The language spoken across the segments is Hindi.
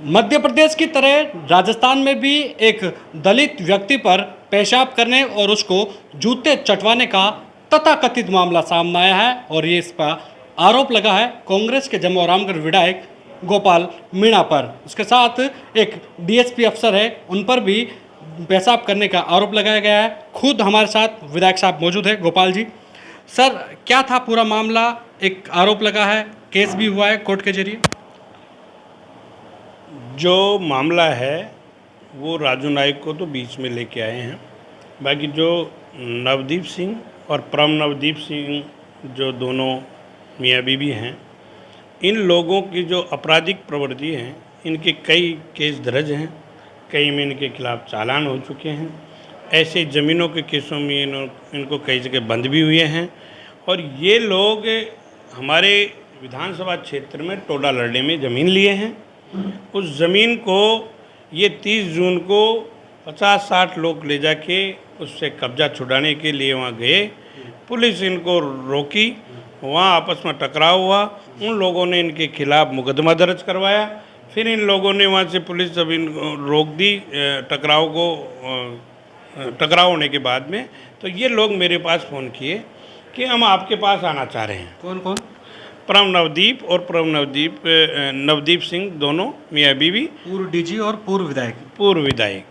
मध्य प्रदेश की तरह राजस्थान में भी एक दलित व्यक्ति पर पेशाब करने और उसको जूते चटवाने का तथाकथित मामला सामने आया है और ये इस पर आरोप लगा है कांग्रेस के जम्मू रामगढ़ विधायक गोपाल मीणा पर। उसके साथ एक डीएसपी अफसर है, उन पर भी पेशाब करने का आरोप लगाया गया है। खुद हमारे साथ विधायक साहब मौजूद है। गोपाल जी, सर क्या था पूरा मामला? एक आरोप लगा है, केस भी हुआ है कोर्ट के जरिए। जो मामला है वो राजू नाइक को तो बीच में लेके आए हैं। बाकी जो नवदीप सिंह और परम नवदीप सिंह जो दोनों मियाँ बीवी हैं, इन लोगों की जो आपराधिक प्रवृत्ति है, इनके कई केस दर्ज हैं, कई में इनके खिलाफ चालान हो चुके हैं। ऐसे ज़मीनों के केसों में इनको कई जगह बंद भी हुए हैं। और ये लोग हमारे विधानसभा क्षेत्र में टोडा लड़ने में ज़मीन लिए हैं। उस ज़मीन को ये 30 जून को 50-60 लोग ले जाके उससे कब्जा छुड़ाने के लिए वहाँ गए। पुलिस इनको रोकी, वहाँ आपस में टकराव हुआ। उन लोगों ने इनके खिलाफ मुकदमा दर्ज करवाया। फिर इन लोगों ने वहाँ से पुलिस जब इनको रोक दी टकराव होने के बाद में, तो ये लोग मेरे पास फ़ोन किए कि हम आपके पास आना चाह रहे हैं। कौन कौन? परम नवदीप और नवदीप सिंह, दोनों मियाँ बीवी, पूर्व डीजी और पूर्व विधायक। पूर्व विधायक।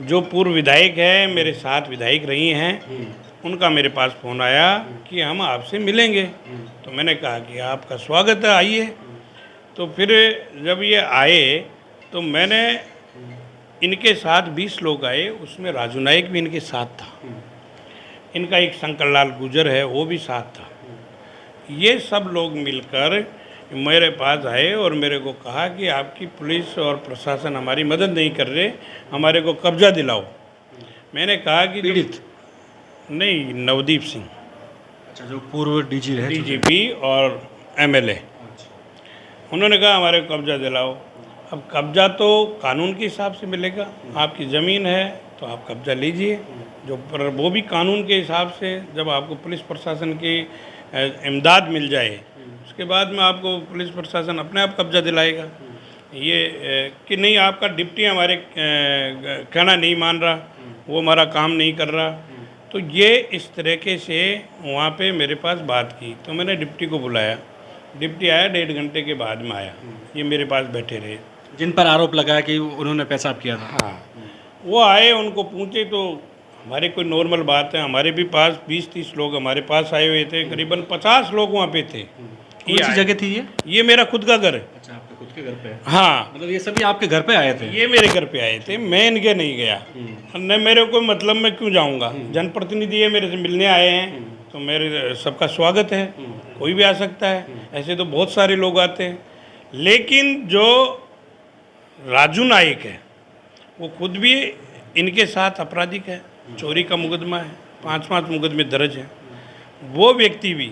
जो पूर्व विधायक है, मेरे साथ विधायक रही हैं, उनका मेरे पास फ़ोन आया कि हम आपसे मिलेंगे। तो मैंने कहा कि आपका स्वागत है, आइए। तो फिर जब ये आए तो मैंने इनके साथ 20 लोग आए, उसमें राजू नाइक भी इनके साथ था। इनका एक शंकर लाल गुजर है, वो भी साथ था। ये सब लोग मिलकर मेरे पास आए और मेरे को कहा कि आपकी पुलिस और प्रशासन हमारी मदद नहीं कर रहे, हमारे को कब्जा दिलाओ। मैंने कहा कि पीड़ित? नहीं, नवदीप सिंह। अच्छा, जो पूर्व डीजी रहे, डीजीपी और एमएलए। उन्होंने कहा हमारे को कब्जा दिलाओ। अब कब्जा तो कानून के हिसाब से मिलेगा, आपकी ज़मीन है तो आप कब्जा लीजिए, जो पर वो भी कानून के हिसाब से। जब आपको पुलिस प्रशासन की इमदाद मिल जाए, उसके बाद में आपको पुलिस प्रशासन अपने आप कब्जा दिलाएगा। ये कि नहीं, आपका डिप्टी हमारे कहना नहीं मान रहा, वो हमारा काम नहीं कर रहा। तो ये इस तरीके से वहाँ पे मेरे पास बात की। तो मैंने डिप्टी को बुलाया, डिप्टी आया, 1.5 घंटे के बाद में आया। ये मेरे पास बैठे रहे, जिन पर आरोप लगाया कि उन्होंने पेशाब किया था। हाँ, वो आए, उनको पूछे तो हमारे कोई नॉर्मल बात है। हमारे भी पास 20-30 लोग हमारे पास आए हुए थे, करीबन 50 लोग वहाँ पे थे। कौन सी जगह थी ये? ये मेरा खुद का घर है। अच्छा, आपके खुद के घर पे? हाँ, मतलब ये सभी आपके घर पे आए थे? ये मेरे घर पे आए थे, मैं इनके नहीं गया। न मेरे को मतलब मैं क्यों जाऊँगा, जनप्रतिनिधि है, मेरे से मिलने आए हैं, तो मेरे सबका स्वागत है, कोई भी आ सकता है। ऐसे तो बहुत सारे लोग आते हैं। लेकिन जो राजू नाइक है, वो खुद भी इनके साथ आपराधिक है, चोरी का मुकदमा है, 5-5 मुकदमे दर्ज हैं। वो व्यक्ति भी,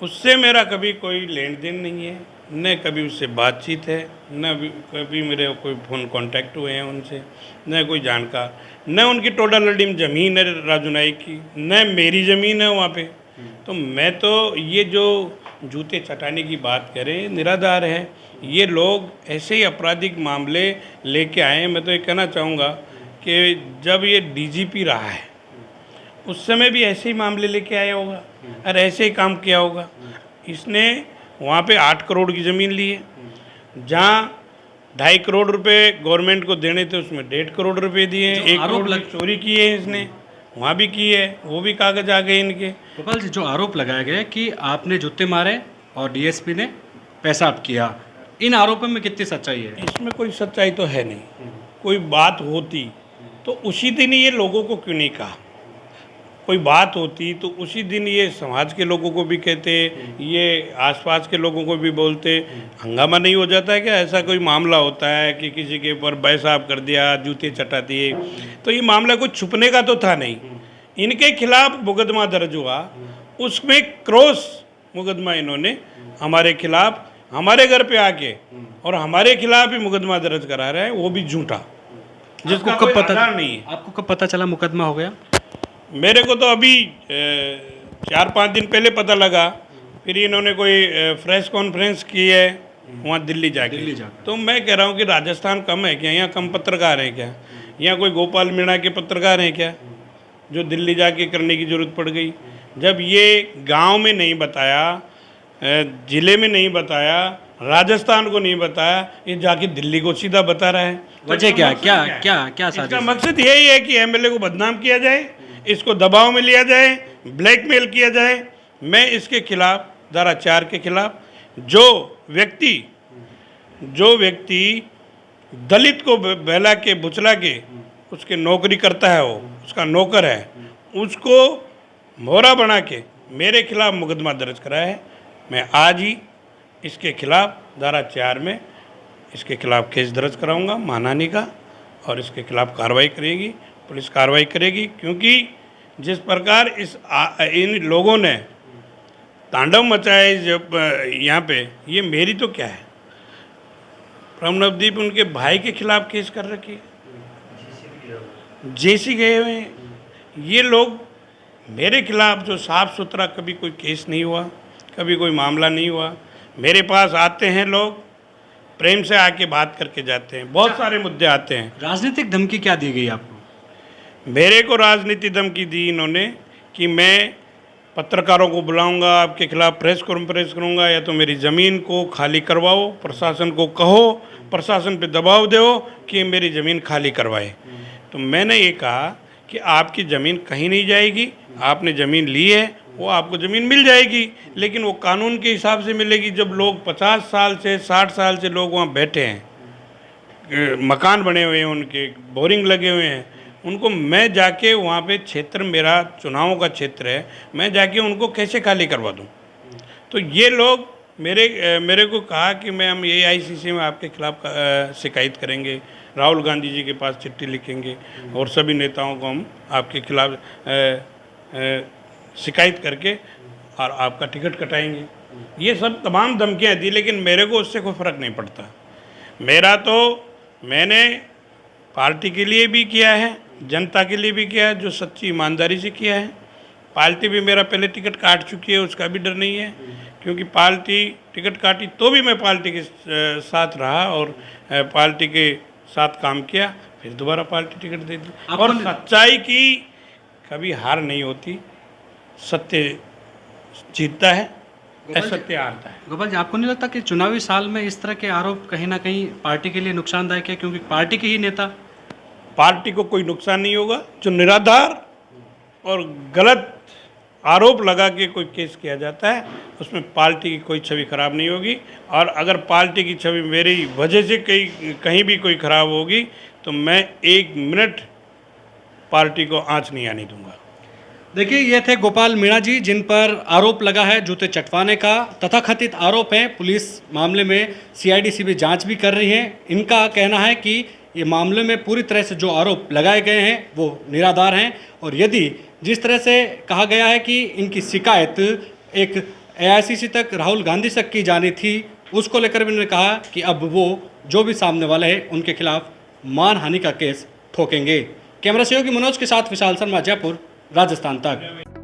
उससे मेरा कभी कोई लेन देन नहीं है, न कभी उससे बातचीत है, न कभी मेरे कोई फ़ोन कांटेक्ट हुए हैं उनसे, न कोई जानकार, न उनकी टोडा लड़ी में ज़मीन है राजू नाइक की, न मेरी ज़मीन है वहाँ पे। तो मैं तो ये जो जूते चटाने की बात करें, निराधार है। ये लोग ऐसे ही आपराधिक मामले लेके आए हैं। मैं तो ये कहना चाहूँगा कि जब ये डीजीपी रहा है, उस समय भी ऐसे ही मामले लेके आया होगा और ऐसे ही काम किया होगा। इसने वहाँ पे 8 करोड़ की ज़मीन ली है, जहाँ 2.5 करोड़ रुपए गवर्नमेंट को देने थे, उसमें 1.5 करोड़ रुपए दिए हैं। 1 करोड़ की चोरी की है इसने, वहाँ भी की है, वो भी कागज आ गए इनके। गोपाल जी, जो आरोप लगाया गया कि आपने जूते मारे और डीएसपी ने पेशाब किया, इन आरोपों में कितनी सच्चाई है? इसमें कोई सच्चाई तो है नहीं। कोई बात होती तो उसी दिन ये लोगों को क्यों नहीं कहा? कोई बात होती तो उसी दिन ये समाज के लोगों को भी कहते, ये आसपास के लोगों को भी बोलते। हंगामा नहीं हो जाता है क्या? ऐसा कोई मामला होता है कि किसी के ऊपर पेशाब कर दिया, जूते चटा दिए, तो ये मामला कुछ छुपने का तो था नहीं। इनके खिलाफ मुकदमा दर्ज हुआ, उसमें क्रॉस मुकदमा इन्होंने हमारे खिलाफ, हमारे घर पे आके और हमारे खिलाफ ही मुकदमा दर्ज करा रहे हैं, वो भी झूठा, जिसका आपको कोई कब पता आधार नहीं है। आपको कब पता चला मुकदमा हो गया? मेरे को तो अभी 4-5 दिन पहले पता लगा। फिर इन्होंने कोई प्रेस कॉन्फ्रेंस की है, वहाँ दिल्ली दिल्ली जाके। जाके। तो मैं कह रहा हूँ कि राजस्थान कम है क्या? यहाँ कम पत्रकार हैं क्या? यहाँ कोई गोपाल मीणा के पत्रकार हैं क्या जो दिल्ली जाके करने की ज़रूरत पड़ गई? जब ये गांव में नहीं बताया, ज़िले में नहीं बताया, राजस्थान को नहीं बताया, ये जाके दिल्ली को सीधा बता रहा है। वजह क्या क्या इसका साजिश? मकसद यही है कि एमएलए को बदनाम किया जाए, इसको दबाव में लिया जाए, ब्लैकमेल किया जाए। मैं इसके खिलाफ, धारा 4 के खिलाफ, जो व्यक्ति दलित को बहला के बुचला के उसके नौकरी करता है, वो उसका नौकर है, उसको मोहरा बना के मेरे खिलाफ मुकदमा दर्ज कराया है। मैं आज ही इसके खिलाफ धारा 4 में इसके खिलाफ केस दर्ज कराऊंगा मानहानि का, और इसके खिलाफ कार्रवाई करेगी, पुलिस कार्रवाई करेगी। क्योंकि जिस प्रकार इन लोगों ने तांडव मचाया है जब यहाँ पे, ये मेरी तो क्या है, राम नवदीप उनके भाई के खिलाफ केस कर रखी है, जेसी गए हुए हैं। ये लोग मेरे खिलाफ जो साफ सुथरा, कभी कोई केस नहीं हुआ, कभी कोई मामला नहीं हुआ, मेरे पास आते हैं लोग, प्रेम से आके बात करके जाते हैं। बहुत सारे मुद्दे आते हैं। राजनीतिक धमकी क्या दी गई आपको? मेरे को राजनीति धमकी दी इन्होंने कि मैं पत्रकारों को बुलाऊंगा, आपके खिलाफ प्रेस कॉन्फ्रेंस करूंगा, या तो मेरी ज़मीन को खाली करवाओ, प्रशासन को कहो, प्रशासन पे दबाव दो कि मेरी ज़मीन खाली करवाए। तो मैंने ये कहा कि आपकी ज़मीन कहीं नहीं जाएगी, आपने ज़मीन ली है, वो आपको ज़मीन मिल जाएगी, लेकिन वो कानून के हिसाब से मिलेगी। जब लोग 50 साल से 60 साल से लोग वहाँ बैठे हैं, मकान बने हुए हैं, उनके बोरिंग लगे हुए हैं, उनको मैं जाके वहाँ पे क्षेत्र, मेरा चुनावों का क्षेत्र है, मैं जाके उनको कैसे खाली करवा दूँ? तो ये लोग मेरे को कहा कि हम AICC में आपके खिलाफ शिकायत करेंगे, राहुल गांधी जी के पास चिट्ठी लिखेंगे, और सभी नेताओं को हम आपके खिलाफ शिकायत करके और आपका टिकट कटाएंगे। ये सब तमाम धमकियाँ दी, लेकिन मेरे को उससे कोई फ़र्क नहीं पड़ता। मैंने पार्टी के लिए भी किया है, जनता के लिए भी किया है, जो सच्ची ईमानदारी से किया है। पार्टी भी मेरा पहले टिकट काट चुकी है, उसका भी डर नहीं है, क्योंकि पार्टी टिकट काटी तो भी मैं पार्टी के साथ रहा और पार्टी के साथ काम किया, फिर दोबारा पार्टी टिकट दे दी। और सच्चाई की कभी हार नहीं होती, सत्य जीतता है, असत्य हारता है। गोपाल जी, आपको नहीं लगता कि चुनावी साल में इस तरह के आरोप कहीं ना कहीं पार्टी के लिए नुकसानदायक है? क्योंकि पार्टी के ही नेता। पार्टी को कोई नुकसान नहीं होगा। जो निराधार और गलत आरोप लगा के कोई केस किया जाता है, उसमें पार्टी की कोई छवि खराब नहीं होगी। और अगर पार्टी की छवि मेरी वजह से कहीं भी कोई खराब होगी, तो मैं 1 मिनट पार्टी को आँच नहीं आने दूंगा। देखिए, ये थे गोपाल मीणा जी, जिन पर आरोप लगा है जूते चटवाने का। तथाकथित आरोप है। पुलिस मामले में CID CBI जांच भी कर रही है। इनका कहना है कि ये मामले में पूरी तरह से जो आरोप लगाए गए हैं वो निराधार हैं, और यदि जिस तरह से कहा गया है कि इनकी शिकायत एक AICC तक, राहुल गांधी तक की जानी थी, उसको लेकर भी उन्होंने कहा कि अब वो जो भी सामने वाले हैं उनके खिलाफ मानहानि का केस ठोकेंगे। कैमरा सहयोगी मनोज के साथ विशाल शर्मा, जयपुर, राजस्थान तक।